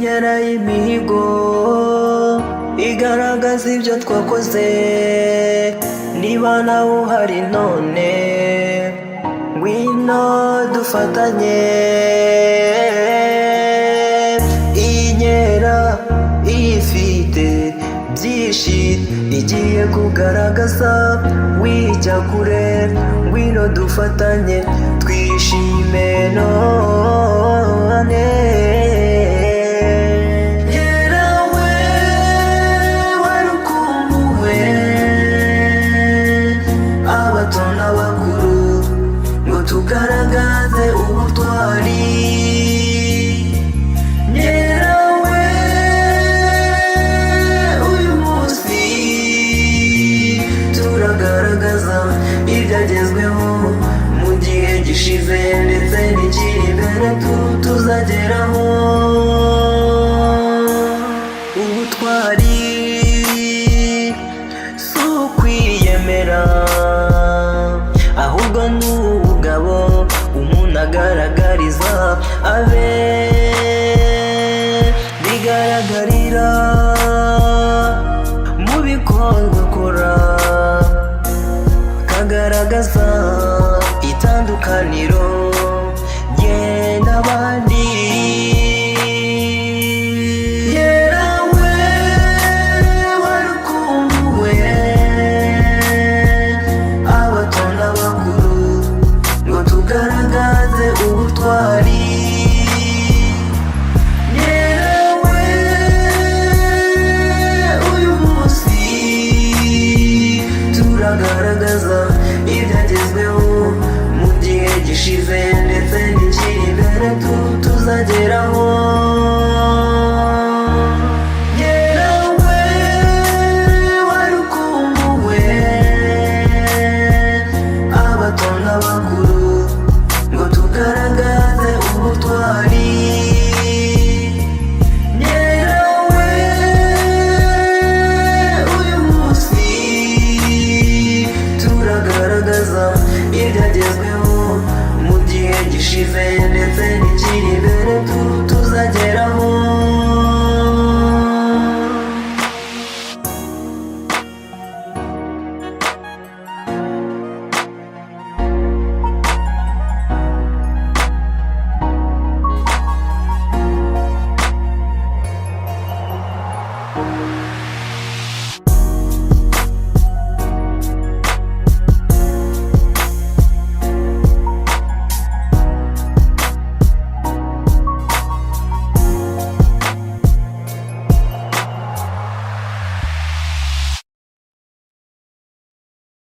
inkera y'imihigo igaragaza ibyo twakoze. Niba nawe uhari none ngwino dufatanye. Iyi nkera ifite byinshi igiye kugaragaza, wijya kure ngwino dufatanye twishime none. Yerawe warukumbuwe abato n'abakuru ngo tugaragaze ubutwari. Yerawe uyu munsi turagaragaza ibyagezweho mu gihe gishize ndetse n'ikiri imbere tuzageraho. Ubutwari si ukwiyemera, ahubwo ni ubugabo umuntu agaragariza abe. Bigaragarira mu bikorwa akora, kagaragaza itandukaniro genda abandi. Yerawe warukumbuwe abato n'abakuru ngo tugaragaze ubutwari. Yerawe uyu munsi turagaragaza ibyagezweho mu gihe gishize ndetse n'ikiri imbere tuzageraho.